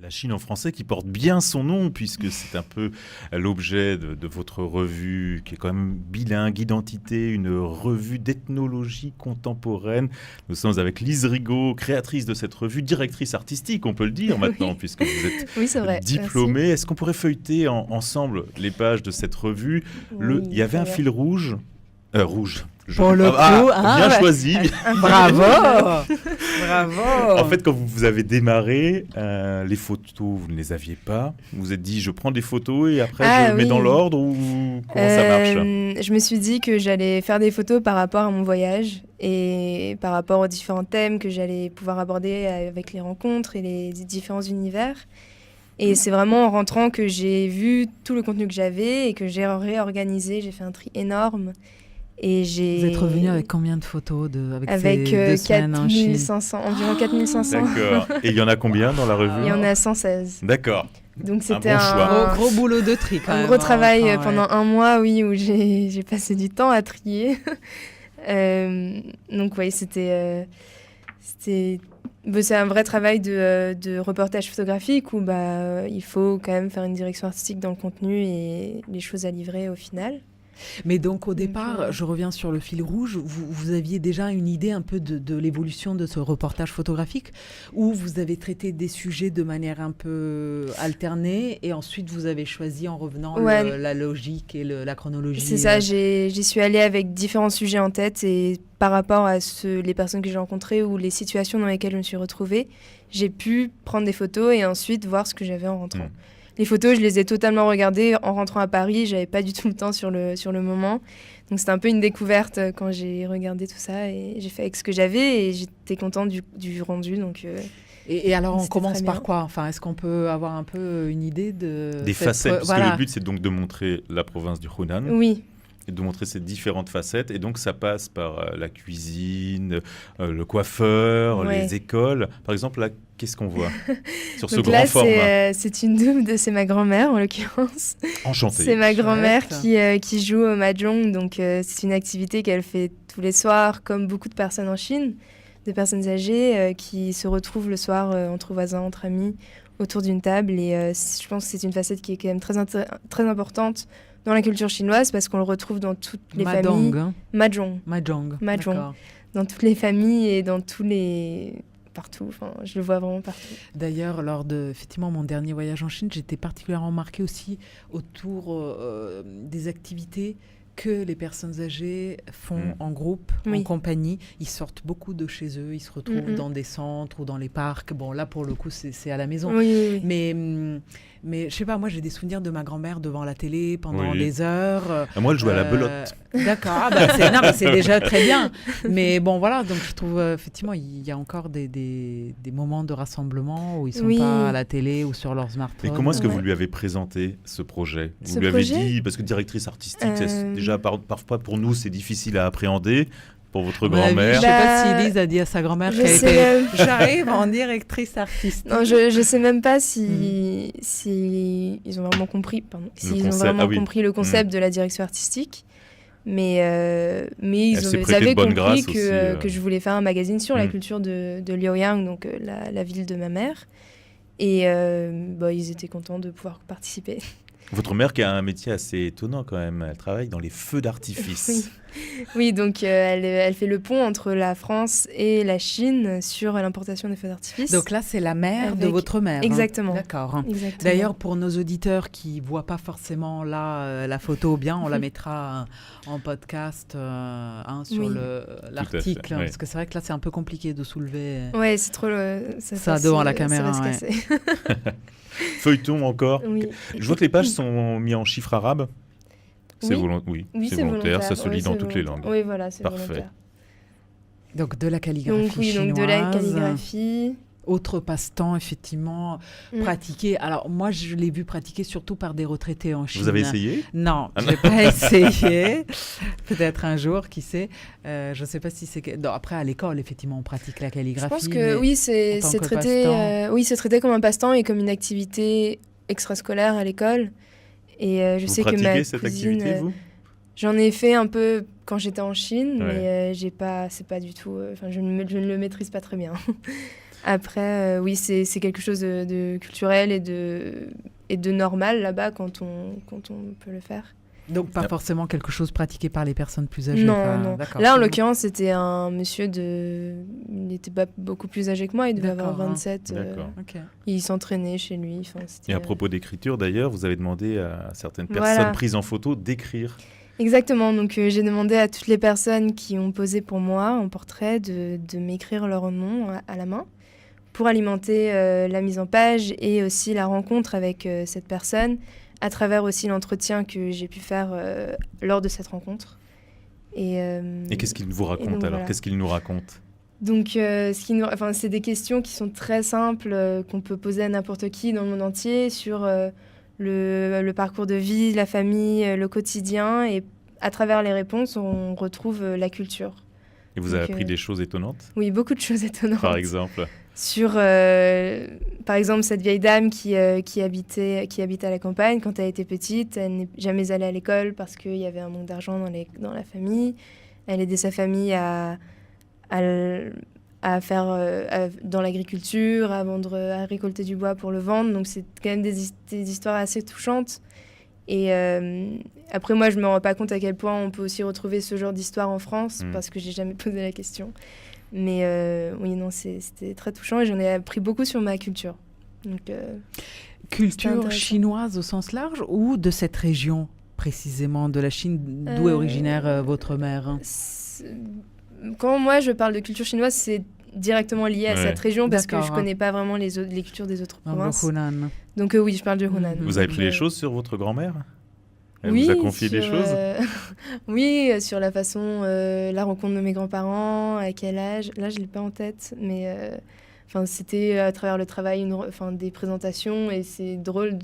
La Chine en français qui porte bien son nom, puisque c'est un peu l'objet de votre revue, qui est quand même bilingue, identité, une revue d'ethnologie contemporaine. Nous sommes avec Lise Rigaud, créatrice de cette revue, directrice artistique, on peut le dire maintenant, puisque vous êtes Oui, c'est vrai. diplômée. Merci. Est-ce qu'on pourrait feuilleter ensemble les pages de cette revue? Oui, Il y avait un très bien. fil rouge. Rouge. Pour le coup, bien choisi. Bravo. Bravo. En fait, quand vous avez démarré, les photos, vous ne les aviez pas. Vous vous êtes dit, je prends des photos et après je mets dans l'ordre ou comment ça marche? Je me suis dit que j'allais faire des photos par rapport à mon voyage et par rapport aux différents thèmes que j'allais pouvoir aborder avec les rencontres et les différents univers. Et c'est vraiment en rentrant que j'ai vu tout le contenu que j'avais et que j'ai réorganisé. J'ai fait un tri énorme. Et Vous êtes revenu avec combien de photos avec ces 2 semaines en Chine? 4500, environ 4500. D'accord. Et il y en a combien dans la revue? Il y en a 116. D'accord. Donc c'était bon choix. Gros boulot de tri quand même. Un gros travail Enfin, pendant un mois, oui, où j'ai passé du temps à trier. Donc oui, c'est un vrai travail de reportage photographique où il faut quand même faire une direction artistique dans le contenu et les choses à livrer au final. Mais donc au départ, je reviens sur le fil rouge, vous aviez déjà une idée un peu de l'évolution de ce reportage photographique où vous avez traité des sujets de manière un peu alternée et ensuite vous avez choisi en revenant la logique et la chronologie. C'est ça, j'y suis allée avec différents sujets en tête et par rapport à les personnes que j'ai rencontrées ou les situations dans lesquelles je me suis retrouvée, j'ai pu prendre des photos et ensuite voir ce que j'avais en rentrant. Les photos, je les ai totalement regardées en rentrant à Paris. J'avais pas du tout le temps sur le moment. Donc, c'était un peu une découverte quand j'ai regardé tout ça. Et j'ai fait avec ce que j'avais et j'étais contente du rendu. Donc, et alors, on commence par quoi? Enfin, est-ce qu'on peut avoir un peu une idée des facettes? Parce que le but, c'est donc de montrer la province du Hunan. Oui. Et de montrer ces différentes facettes. Et donc, ça passe par la cuisine, le coiffeur, les écoles. Par exemple, là, qu'est-ce qu'on voit sur ce grand format? C'est une double c'est ma grand-mère, en l'occurrence. Enchantée. C'est ma grand-mère qui joue au mahjong. Donc, c'est une activité qu'elle fait tous les soirs, comme beaucoup de personnes en Chine, de personnes âgées qui se retrouvent le soir entre voisins, entre amis, autour d'une table. Et je pense que c'est une facette qui est quand même très importante dans la culture chinoise, parce qu'on le retrouve dans toutes les familles. Mahjong. Dans toutes les familles et dans tous les... partout, enfin, je le vois vraiment partout. D'ailleurs, lors de effectivement mon dernier voyage en Chine, j'étais particulièrement marquée aussi autour des activités que les personnes âgées font en groupe, en compagnie. Ils sortent beaucoup de chez eux, ils se retrouvent dans des centres ou dans les parcs. Bon, là, pour le coup, c'est à la maison. Oui. Mais je sais pas, moi, j'ai des souvenirs de ma grand-mère devant la télé pendant des heures. Moi, elle jouait à la belote. D'accord, c'est déjà très bien. Mais bon, voilà, donc je trouve effectivement, il y a encore des moments de rassemblement où ils sont pas à la télé ou sur leur smartphone. Et comment est-ce que vous lui avez présenté ce projet? Vous lui avez dit, parce que directrice artistique, déjà parfois pour nous, c'est difficile à appréhender. Pour votre grand-mère. Je sais pas si Lise a dit à sa grand-mère j'arrive en directrice artistique. Non, je sais même pas si ils ont vraiment compris, compris le concept de la direction artistique. Mais ils avaient compris que je voulais faire un magazine sur la culture de Liaoyang, donc la ville de ma mère. Et ils étaient contents de pouvoir participer. Votre mère qui a un métier assez étonnant quand même, elle travaille dans les feux d'artifice. Oui, donc elle fait le pont entre la France et la Chine sur l'importation des feux d'artifice. Donc là, c'est la mère de votre mère. Exactement. Hein. D'accord. Exactement. D'ailleurs, pour nos auditeurs qui ne voient pas forcément là la photo bien, on la mettra en podcast sur l'article. Parce que c'est vrai que là, c'est un peu compliqué de soulever c'est trop ça devant la caméra. Ça va se casser. Feuilleton encore. Oui. Je vois que les pages sont mises en chiffres arabes. C'est volontaire, ça se lit dans toutes les langues. Oui, voilà, c'est parfait. Volontaire. Donc de la calligraphie chinoise. Donc de la calligraphie. Autre passe-temps, effectivement, pratiqué. Alors, moi, je l'ai vu pratiquer surtout par des retraités en Chine. Vous avez essayé? Non, je n'ai pas essayé. Peut-être un jour, qui sait. Je ne sais pas si c'est... Non, après, à l'école, effectivement, on pratique la calligraphie. Je pense que oui, c'est traité comme un passe-temps et comme une activité extrascolaire à l'école. Et je sais que ma pratiquez cette activité, vous? J'en ai fait un peu quand j'étais en Chine, mais c'est pas du tout... je ne le maîtrise pas très bien. Après, oui, c'est quelque chose de culturel et de normal là-bas quand on peut le faire. Donc pas forcément quelque chose pratiqué par les personnes plus âgées. Non. Là, en l'occurrence, c'était un monsieur il n'était pas beaucoup plus âgé que moi, il devait avoir 27. Il s'entraînait chez lui. Et à propos d'écriture, d'ailleurs, vous avez demandé à certaines personnes prises en photo d'écrire. Exactement, donc j'ai demandé à toutes les personnes qui ont posé pour moi en portrait de m'écrire leur nom à la main pour alimenter la mise en page et aussi la rencontre avec cette personne, à travers aussi l'entretien que j'ai pu faire lors de cette rencontre. Et qu'est-ce qu'il vous raconte alors voilà. Qu'est-ce qu'il nous raconte? Donc, c'est des questions qui sont très simples, qu'on peut poser à n'importe qui dans le monde entier sur le parcours de vie, la famille, le quotidien. Et à travers les réponses, on retrouve la culture. Et vous avez appris des choses étonnantes? Oui, beaucoup de choses étonnantes. Par exemple? Sur, par exemple, cette vieille dame qui habitait à la campagne. Quand elle était petite, elle n'est jamais allée à l'école parce qu'il y avait un manque d'argent dans la famille. Elle aidait sa famille à faire dans l'agriculture, à récolter du bois pour le vendre. Donc, c'est quand même des histoires assez touchantes. Et après, moi, je ne me rends pas compte à quel point on peut aussi retrouver ce genre d'histoire en France parce que je n'ai jamais posé la question. Mais oui, non, c'était très touchant et j'en ai appris beaucoup sur ma culture. Donc, culture chinoise au sens large ou de cette région précisément de la Chine d'où est originaire votre mère? Quand moi je parle de culture chinoise, c'est directement lié à cette région parce que je ne connais pas vraiment les cultures des autres provinces. Le Hunan. Donc oui, je parle du Hunan. Vous avez pris les choses sur votre grand-mère? Elle vous a confié des choses? Oui, sur la façon, la rencontre de mes grands-parents, à quel âge. Là, je ne l'ai pas en tête, mais c'était à travers le travail, des présentations. Et c'est drôle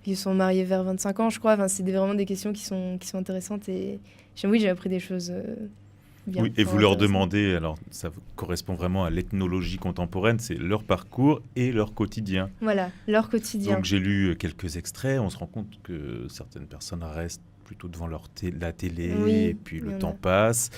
ils sont mariés vers 25 ans, je crois. C'est vraiment des questions qui sont intéressantes. Et oui, j'ai appris des choses bien. Oui, et vous leur demandez, alors ça correspond vraiment à l'ethnologie contemporaine, c'est leur parcours et leur quotidien. Voilà, leur quotidien. Donc j'ai lu quelques extraits, on se rend compte que certaines personnes restent plutôt devant la télé, et puis le temps passe,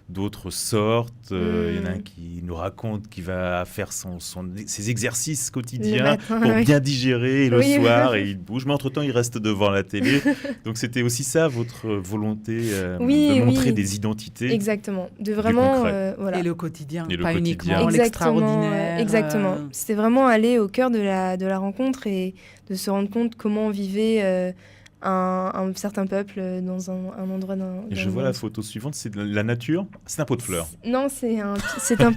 d'autres sortent, il y en a un qui nous raconte qu'il va faire ses exercices quotidiens pour bien digérer le soir, et il bouge, mais entre-temps il reste devant la télé. Donc c'était aussi ça votre volonté de montrer des identités. Exactement, de vraiment... Et le quotidien, pas uniquement l'extraordinaire. Exactement, c'était vraiment aller au cœur de la rencontre et de se rendre compte comment on vivait... un certain peuple dans un endroit Et je vois la photo suivante, c'est de la nature. C'est un pot de fleurs. Non, c'est un piment. C'est un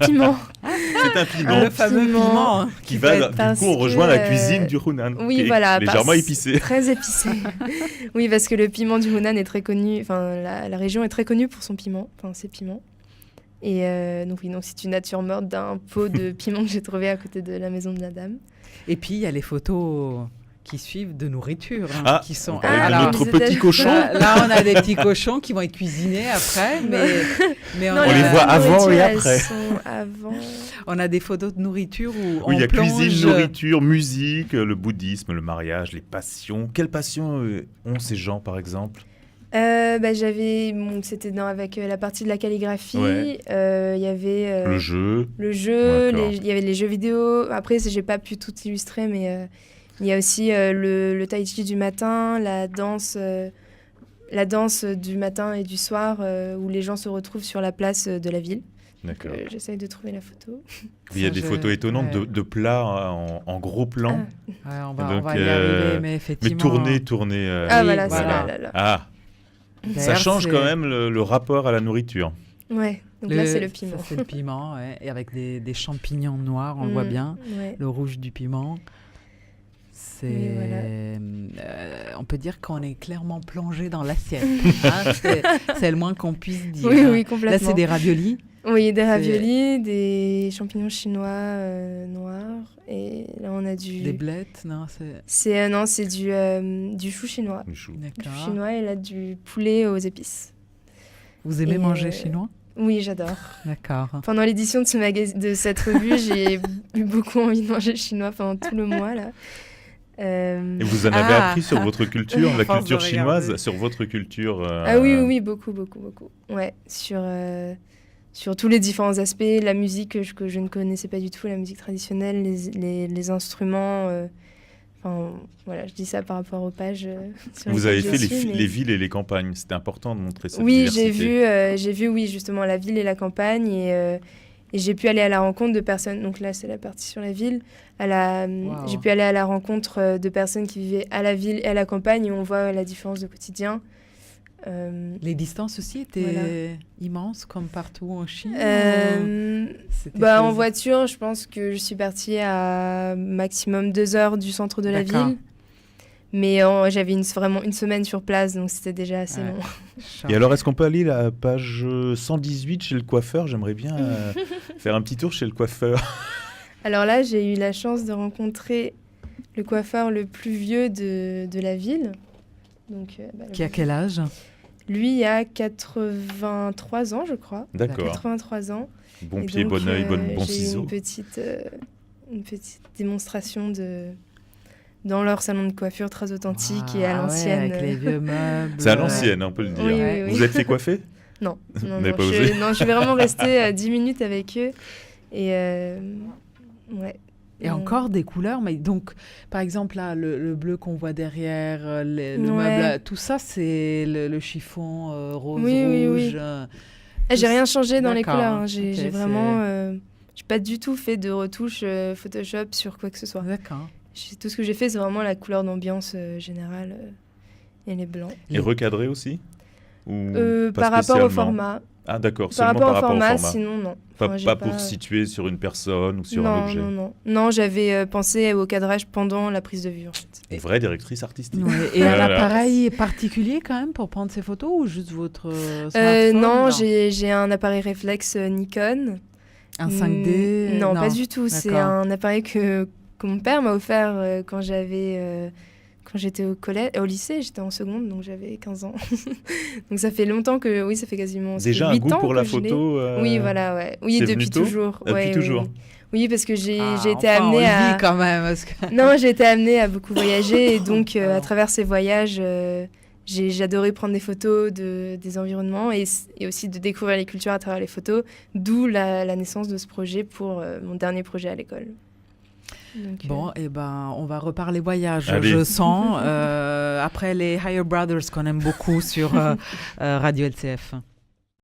piment. Le fameux piment. Qui va, du coup, on rejoint la cuisine du Hunan. Oui, voilà. Légèrement épicé. Très épicé. Oui, parce que le piment du Hunan est très connu. Enfin, la région est très connue pour son piment. Enfin, ses piments. Et donc c'est une nature morte d'un pot de piment que j'ai trouvé à côté de la maison de la dame. Et puis, il y a les photos qui suivent de nourriture, qui sont notre petit cochon. Là, on a des petits cochons qui vont être cuisinés après, mais on les voit avant et après. On a des photos de nourriture où on il y a plonge... cuisine, nourriture, musique, le bouddhisme, le mariage, les passions. Quelles passions ont ces gens, par exemple? C'était avec la partie de la calligraphie. Il y avait le jeu. Il y avait les jeux vidéo. Après, j'ai pas pu tout illustrer, mais il y a aussi le tai chi du matin, la danse du matin et du soir où les gens se retrouvent sur la place de la ville. D'accord. J'essaye de trouver la photo. Il y a des photos étonnantes de plats en gros plan. On va y arriver, mais effectivement... Mais tourner. Voilà, c'est là. Ah, ça change quand même le rapport à la nourriture. Ouais, donc là c'est le piment. C'est le piment, et avec des champignons noirs, on le voit bien, le rouge du piment. On peut dire qu'on est clairement plongé dans l'assiette. C'est le moins qu'on puisse dire. Oui, complètement. Là, c'est des raviolis. Oui, des raviolis, des champignons chinois noirs. Et là, on a des blettes, non? C'est du chou chinois. Du chou chinois et là, du poulet aux épices. Vous aimez manger chinois? Oui, j'adore. D'accord. Pendant l'édition de cette revue, j'ai eu beaucoup envie de manger chinois pendant tout le mois, là. Et vous en avez appris sur votre culture, la culture chinoise, sur votre culture oui, beaucoup. Ouais, sur tous les différents aspects, la musique que je ne connaissais pas du tout, la musique traditionnelle, les instruments. Enfin, voilà, je dis ça par rapport aux pages. Vous avez fait les villes et les campagnes. C'était important de montrer cette oui, diversité. J'ai vu, oui, justement, la ville et la campagne. Et j'ai pu aller à la rencontre de personnes. Donc là, c'est la partie sur la ville. J'ai pu aller à la rencontre de personnes qui vivaient à la ville et à la campagne. Et on voit la différence de quotidien. Les distances aussi étaient immenses, comme partout en Chine. En voiture, je pense que je suis partie à maximum 2 heures du centre de la ville. Mais j'avais vraiment une semaine sur place, donc c'était déjà assez long. Et alors, est-ce qu'on peut aller à la page 118 chez le coiffeur ? J'aimerais bien faire un petit tour chez le coiffeur. Alors là, j'ai eu la chance de rencontrer le coiffeur le plus vieux de la ville. Donc, qui a quel âge ? Lui a 83 ans, je crois. D'accord. 83 ans. Bon pied, bon oeil, bon ciseau. Une petite démonstration dans leur salon de coiffure très authentique et à l'ancienne. Avec les vieux meubles. C'est à l'ancienne, on peut le dire. Oui. Vous êtes fait coiffer ? Non. Vous n'avez pas osé ? Non, je vais vraiment rester 10 minutes avec eux. Et ouais. Et encore des couleurs, mais donc, par exemple, là, le bleu qu'on voit derrière, le meuble, tout ça, c'est le chiffon rose, rouge. J'ai rien changé dans les couleurs. Hein. J'ai vraiment... j'ai pas du tout fait de retouche Photoshop sur quoi que ce soit. D'accord. Tout ce que j'ai fait, c'est vraiment la couleur d'ambiance générale et les blancs. Et recadré aussi ? Ou par rapport au format. Ah d'accord, par rapport au format, sinon non. Pas pour situer sur une personne ou sur un objet. Non, j'avais pensé au cadrage pendant la prise de vue en fait. Une vraie directrice artistique. Ouais. Et un appareil particulier quand même pour prendre ces photos ou juste votre smartphone ? Non, j'ai un appareil réflexe Nikon. Un 5D ? Non, pas du tout. C'est un appareil que mon père m'a offert quand j'étais au lycée, j'étais en seconde, donc j'avais 15 ans. Donc ça fait longtemps que... Oui, ça fait quasiment... Déjà un goût pour la photo Oui, voilà, ouais. Oui, depuis toujours. Depuis toujours. Oui, parce que j'ai été amenée à... quand même, parce que... Non, j'ai été amenée à beaucoup voyager, et donc à travers ces voyages, j'ai adoré prendre des photos des environnements et aussi de découvrir les cultures à travers les photos, d'où la naissance de ce projet pour mon dernier projet à l'école. Donc, on va reparler voyage, allez. Je sens, après les Higher Brothers qu'on aime beaucoup sur Radio LCF.